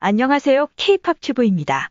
안녕하세요. K-팝 튜브입니다.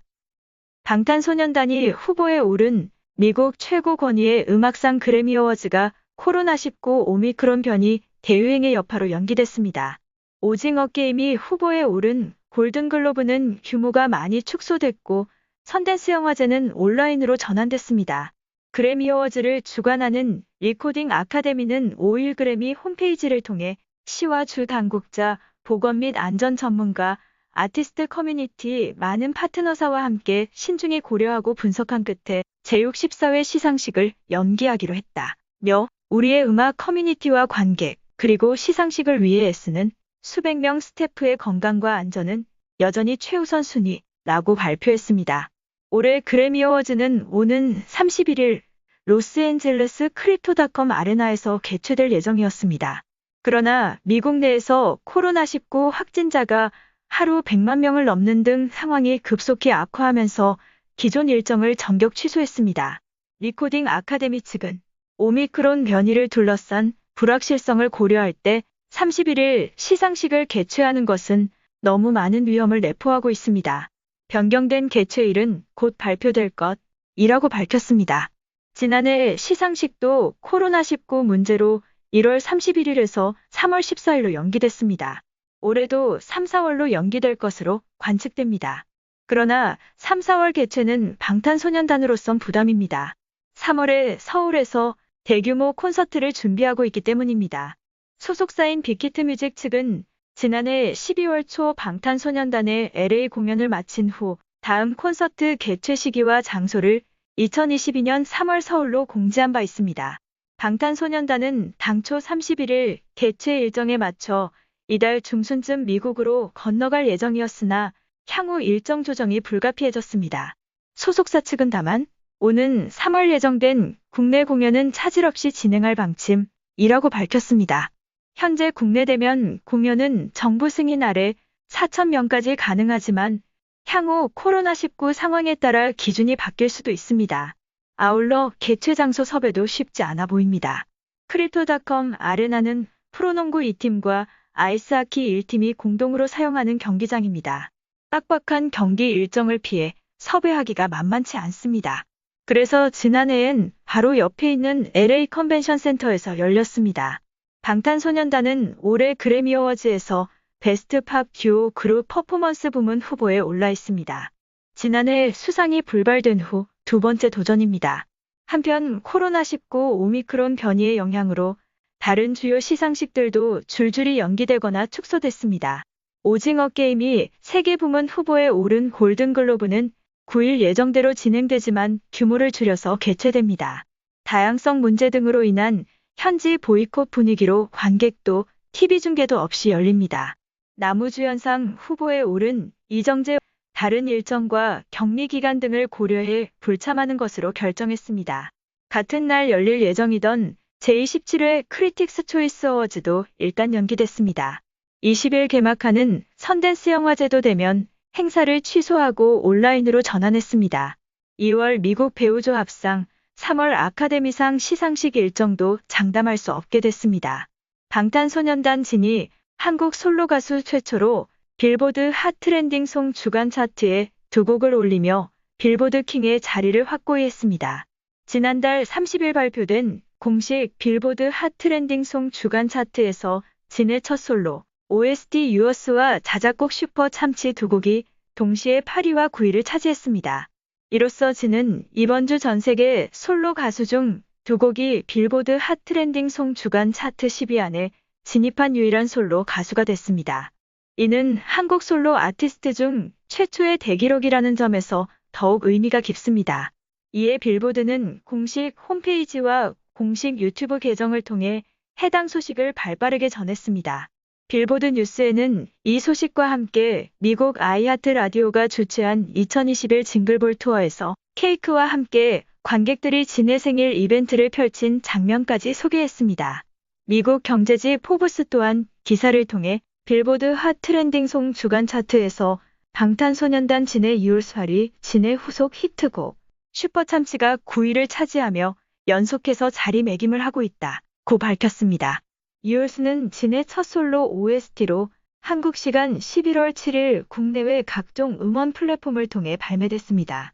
방탄소년단이 후보에 오른 미국 최고 권위의 음악상 그래미 어워즈가 코로나19 오미크론 변이 대유행의 여파로 연기됐습니다. 오징어 게임이 후보에 오른 골든글로브는 규모가 많이 축소됐고 선댄스 영화제는 온라인으로 전환됐습니다. 그래미 어워즈를 주관하는 리코딩 아카데미는 5일 그래미 홈페이지를 통해 시와 주 당국자, 보건 및 안전 전문가, 아티스트 커뮤니티 많은 파트너사와 함께 신중히 고려하고 분석한 끝에 제64회 시상식을 연기하기로 했다며 우리의 음악 커뮤니티와 관객 그리고 시상식을 위해 애쓰는 수백 명 스태프의 건강과 안전은 여전히 최우선 순위라고 발표했습니다. 올해 그래미 어워즈는 오는 31일 로스앤젤레스 크립토닷컴 아레나에서 개최될 예정이었습니다. 그러나 미국 내에서 코로나19 확진자가 하루 100만 명을 넘는 등 상황이 급속히 악화하면서 기존 일정을 전격 취소했습니다. 리코딩 아카데미 측은 오미크론 변이를 둘러싼 불확실성을 고려할 때 31일 시상식을 개최하는 것은 너무 많은 위험을 내포하고 있습니다. 변경된 개최일은 곧 발표될 것이라고 밝혔습니다. 지난해 시상식도 코로나19 문제로 1월 31일에서 3월 14일로 연기됐습니다. 올해도 3, 4월로 연기될 것으로 관측됩니다. 그러나 3, 4월 개최는 방탄소년단으로선 부담입니다. 3월에 서울에서 대규모 콘서트를 준비하고 있기 때문입니다. 소속사인 빅히트뮤직 측은 지난해 12월 초 방탄소년단의 LA 공연을 마친 후 다음 콘서트 개최 시기와 장소를 2022년 3월 서울로 공지한 바 있습니다. 방탄소년단은 당초 31일 개최 일정에 맞춰 이달 중순쯤 미국으로 건너갈 예정이었으나 향후 일정 조정이 불가피해졌습니다. 소속사 측은 다만 오는 3월 예정된 국내 공연은 차질 없이 진행할 방침이라고 밝혔습니다. 현재 국내 대면 공연은 정부 승인 아래 4,000명까지 가능하지만 향후 코로나19 상황에 따라 기준이 바뀔 수도 있습니다. 아울러 개최 장소 섭외도 쉽지 않아 보입니다. 크립토닷컴 아레나는 프로농구 2팀과 아이스하키 1팀이 공동으로 사용하는 경기장입니다. 빡빡한 경기 일정을 피해 섭외하기가 만만치 않습니다. 그래서 지난해엔 바로 옆에 있는 LA 컨벤션 센터에서 열렸습니다. 방탄소년단은 올해 그래미 어워즈에서 베스트 팝 듀오 그룹 퍼포먼스 부문 후보에 올라 있습니다. 지난해 수상이 불발된 후 두 번째 도전입니다. 한편 코로나19 오미크론 변이의 영향으로 다른 주요 시상식들도 줄줄이 연기되거나 축소됐습니다. 오징어 게임이 세계 부문 후보에 오른 골든글로브는 9일 예정대로 진행되지만 규모를 줄여서 개최됩니다. 다양성 문제 등으로 인한 현지 보이콧 분위기로 관객도 TV 중계도 없이 열립니다. 나무주연상 후보에 오른 이정재 다른 일정과 격리 기간 등을 고려해 불참하는 것으로 결정했습니다. 같은 날 열릴 예정이던 제27회 크리틱스 초이스 어워즈도 일단 연기됐습니다. 20일 개막하는 선댄스 영화제도 되면 행사를 취소하고 온라인으로 전환했습니다. 2월 미국 배우조합상, 3월 아카데미상 시상식 일정도 장담할 수 없게 됐습니다. 방탄소년단 진이 한국 솔로 가수 최초로 빌보드 핫 트렌딩 송 주간 차트에 두 곡을 올리며 빌보드 킹의 자리를 확고히 했습니다. 지난달 30일 발표된 공식 빌보드 핫 트렌딩 송 주간 차트에서 진의 첫 솔로 OST 유어스와 자작곡 슈퍼 참치 두 곡이 동시에 8위와 9위를 차지했습니다. 이로써 진은 이번 주 전 세계 솔로 가수 중 두 곡이 빌보드 핫 트렌딩 송 주간 차트 10위 안에 진입한 유일한 솔로 가수가 됐습니다. 이는 한국 솔로 아티스트 중 최초의 대기록이라는 점에서 더욱 의미가 깊습니다. 이에 빌보드는 공식 홈페이지와 공식 유튜브 계정을 통해 해당 소식을 발빠르게 전했습니다. 빌보드 뉴스에는 이 소식과 함께 미국 아이하트 라디오가 주최한 2021 징글볼 투어에서 케이크와 함께 관객들이 진의 생일 이벤트를 펼친 장면까지 소개했습니다. 미국 경제지 포브스 또한 기사를 통해 빌보드 핫 트렌딩 송 주간 차트에서 방탄소년단 진의 유울스활이 진의 후속 히트곡 슈퍼참치가 9위를 차지하며 연속해서 자리매김을 하고 있다고 밝혔습니다. 유울스는 진의 첫 솔로 OST로 한국 시간 11월 7일 국내외 각종 음원 플랫폼을 통해 발매됐습니다.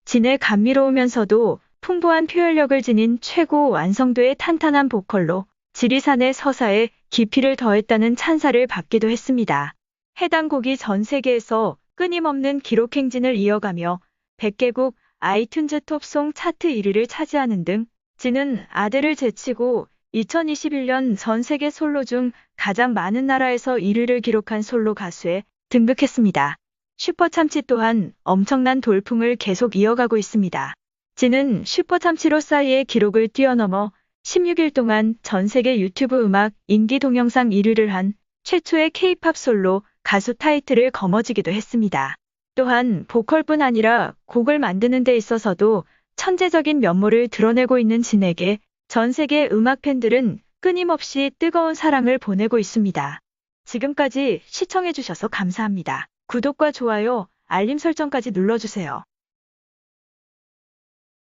진의 감미로우면서도 풍부한 표현력을 지닌 최고 완성도의 탄탄한 보컬로 지리산의 서사에 깊이를 더했다는 찬사를 받기도 했습니다. 해당 곡이 전 세계에서 끊임없는 기록 행진을 이어가며 100개국 아이튠즈 톱송 차트 1위를 차지하는 등 진은 아델을 제치고 2021년 전 세계 솔로 중 가장 많은 나라에서 1위를 기록한 솔로 가수에 등극했습니다. 슈퍼참치 또한 엄청난 돌풍을 계속 이어가고 있습니다. 진은 슈퍼참치로 싸이의 기록을 뛰어넘어 16일 동안 전 세계 유튜브 음악 인기 동영상 1위를 한 최초의 K-팝 솔로 가수 타이틀을 거머쥐기도 했습니다. 또한 보컬뿐 아니라 곡을 만드는 데 있어서도 천재적인 면모를 드러내고 있는 진에게 전 세계 음악 팬들은 끊임없이 뜨거운 사랑을 보내고 있습니다. 지금까지 시청해주셔서 감사합니다. 구독과 좋아요, 알림 설정까지 눌러주세요.